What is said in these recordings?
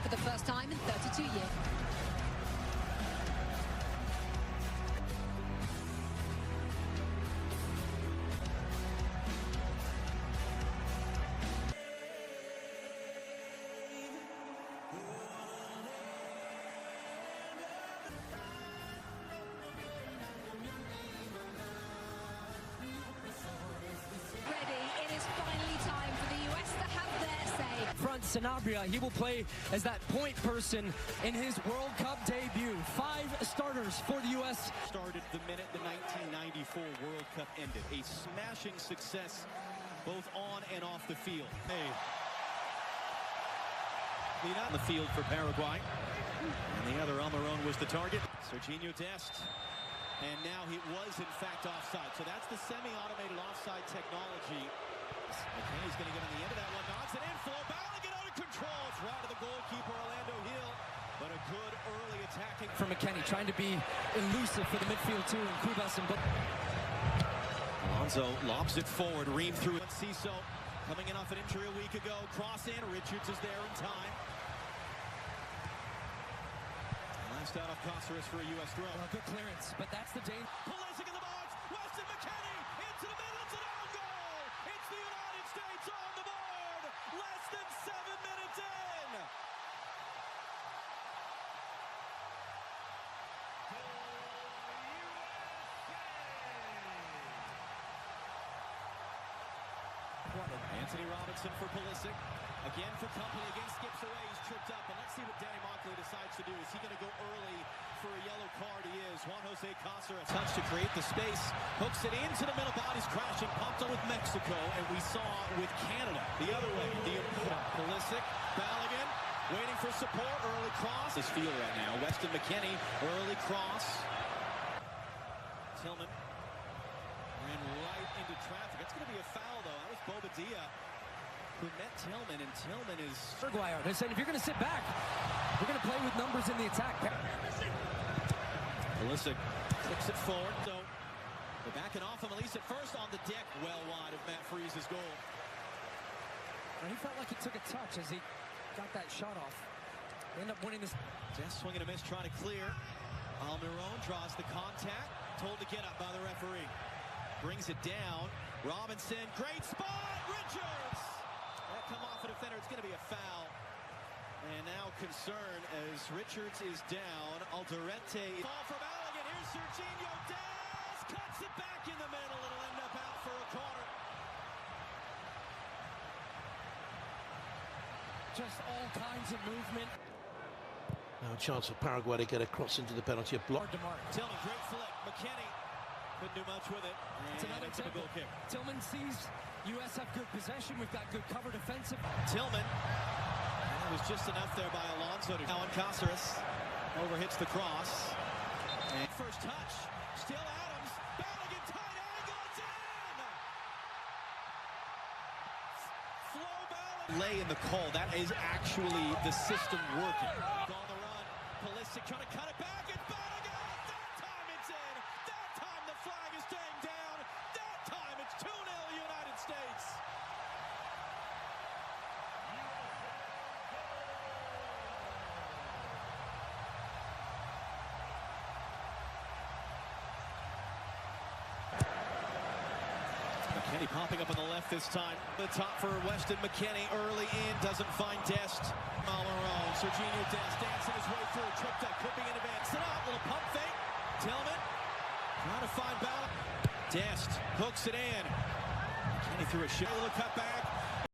for the first time in 32 years. It is finally time for the US to have their say. Front Sanabria, he will play as that point person in his World Cup debut. 5 starters for the US. Started the minute the 1994 World Cup ended. A smashing success both on and off the field. Hey. Lead out in the field for Paraguay. And the other on their own was the target. Serginho Dest. And now he was, in fact, offside. So that's the semi-automated offside technology. McKenny's going to get on the end of that one. Knocks it in. Flow Balogun out of control. It's right to the goalkeeper, Orlando Hill. But a good early attacking. For McKenny, trying to be elusive for the midfield, too. And Kubas and Alonso lobs it forward. Ream through it. Ciso coming in off an injury a week ago. Cross in. Richards is there in time. Last out of Cáceres for a U.S. throw. Good clearance, but that's the danger. Pulisic in the box. Weston McKennie into the middle. It's an own goal. It's the United States on the board. Less than 7 minutes in. Anthony Robinson for Pulisic. Again for company, again skips away, he's tripped up, and let's see what Danny Monkley decides to do. Is he going to go early for a yellow card? He is. Juan Jose Cáceres. Touch to create the space, hooks it into the middle, body's crashing, pumped on with Mexico, and we saw with Canada. The other way, Pulisic, Balogun, waiting for support, early cross. This field right now, Weston McKennie, early cross. Tillman ran right into traffic. That's going to be a foul, though. That was Bobadilla who met Tillman, and Tillman is... Paraguay, they said, if you're going to sit back, we're going to play with numbers in the attack. Pulisic clicks it forward, so they're backing off him, at least at first on the deck, well wide of Matt Freese's goal. And he felt like he took a touch as he got that shot off. They end up winning this. Just swinging a miss, trying to clear. Almiron draws the contact, told to get up by the referee. Brings it down. Robinson, great spot, Richards! That come off a defender, it's going to be a foul. And now concern as Richards is down. Alderete. Ball from Balogun, here's Serginho Dest, cuts it back in the middle, it'll end up out for a corner. Just all kinds of movement. Now a chance for Paraguay to get across into the penalty block. Tillman, great flick. McKennie couldn't do much with it. It's another goal kick. Tillman sees U.S. have good possession. We've got good cover defensive. Tillman. And it was just enough there by Alonso. Now on Cáceres. Overhits the cross. And first touch. Still Adams. Balogun, tight angle. It's in! Flow Balogun. Lay in the call. That is actually the system working. On the run. Pulisic trying to cut it back. It's Balogun. That time it's in. That time the flag is staying down. That time it's 2-0 United States. McKennie popping up on the left this time. The top for Weston McKennie, early in, doesn't find Dest. Almiron, Serginho Dest dancing his way through, tripped up, could be in advance. Sit up, little pump fake. Tillman trying to find Balogun. Dest hooks it in. McKennie threw a shot, little cut back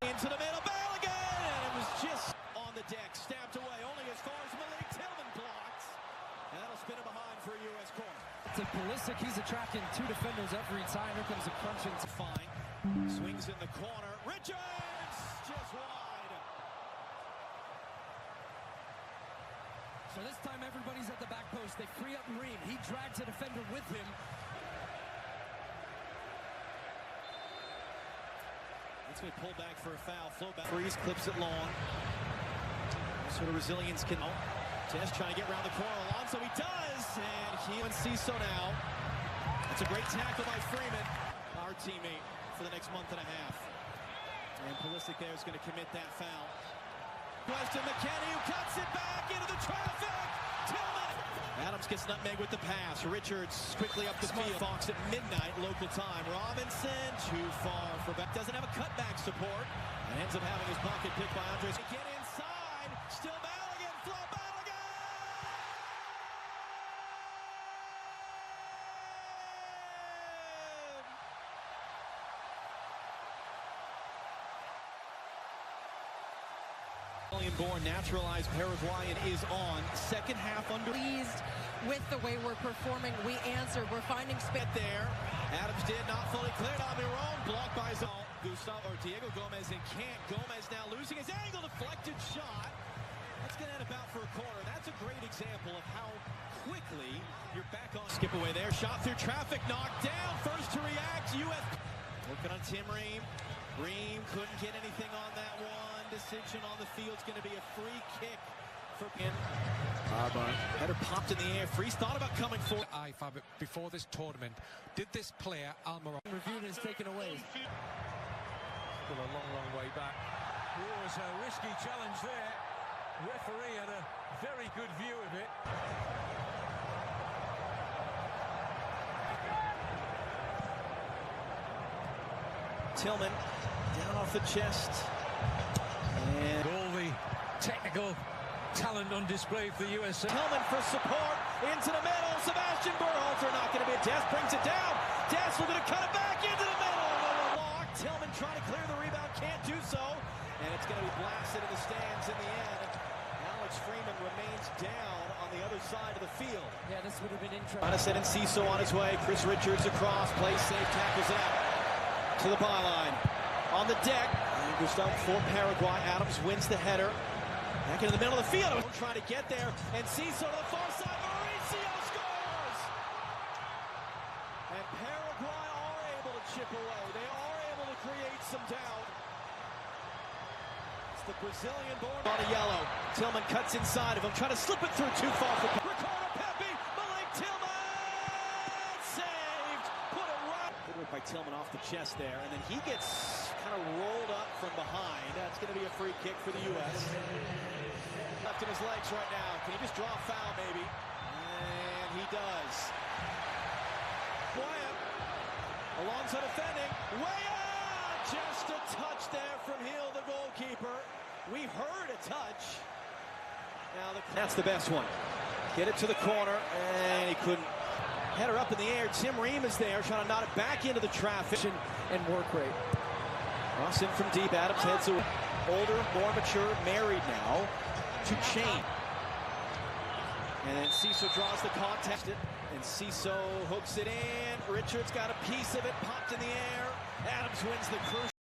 into the middle. Balogun, and it was just on the deck, stabbed away, only as far as Malik Tillman blocked. And that'll spin him behind for a U.S. corner. To Pulisic, he's attracting 2 defenders every time. Here comes a crunching. Fine. Swings in the corner. Richards just wide. So this time everybody's at the back post. They free up Ream. He drags a defender with him. That's going to pull back for a foul. Flow back. Freeze clips it long. What sort of resilience can... Test trying to get around the corner. Alonso, he does. And he and Ciso now. That's a great tackle by Freeman, our teammate, for the next month and a half. And Pulisic there is going to commit that foul. Weston McKennie, who cuts it back into the traffic. Tillman. Adams gets nutmeg with the pass. Richards quickly up the field. Fox at midnight local time. Robinson too far for back. Doesn't have a cutback support and ends up having his pocket picked by Andres. Get inside. Still Balogun. Flo Balogun. Born naturalized Paraguayan is on. Second half under. Pleased with the way we're performing. We answered. We're finding space there. Adams did not fully cleared on their own. Blocked by Gustavo or Diego Gomez and can't. Gomez now losing his angle. Deflected shot. That's going to end about for a corner. That's a great example of how quickly you're back on. Skip away there. Shot through traffic. Knocked down. First to react. U.S. Working on Tim Ream. Ream couldn't get anything on that one. Decision on the field is going to be a free kick for him. Header popped in the air. Freeze thought about coming forward. Before this tournament, did this player Almiron Reviewed is taken away. Still a long way back. It was a risky challenge there. Referee had a very good view of it. Tillman down off the chest. And all the technical talent on display for the USA. Tillman for support into the middle. Sebastian Berhalter not going to be. Des brings it down. Des looking to cut it back into the middle. No block. Tillman trying to clear the rebound, can't do so, and it's going to be blasted in the stands in the end. Alex Freeman remains down on the other side of the field. Yeah, this would have been interesting. Trying to send in Ciso on his way. Chris Richards across, plays safe, tackles it out to the byline. On the deck, and Gustavo for Paraguay. Adams wins the header. Back into the middle of the field. Trying to get there, and Ciso to the far side. Mauricio scores! And Paraguay are able to chip away. They are able to create some doubt. It's the Brazilian-born on a yellow. Tillman cuts inside of him, trying to slip it through too far for Ricardo Pepi. Malik Tillman saved. Put it right. Good work by Tillman off the chest there, and then he gets kind of rolled up from behind. That's going to be a free kick for the U.S. Left in his legs right now. Can he just draw a foul, maybe? And he does. Wyatt, Alonso defending. Way out! Just a touch there from Hill, the goalkeeper. We heard a touch. Now that's the best one. Get it to the corner, and he couldn't. Header up in the air. Tim Ream is there, trying to knot it back into the traffic. And work rate. Cross in from deep. Adams heads away. Older, more mature, married now to Chain. And then Ciso draws the contest, and Ciso hooks it in. Richards got a piece of it, popped in the air. Adams wins the crucial.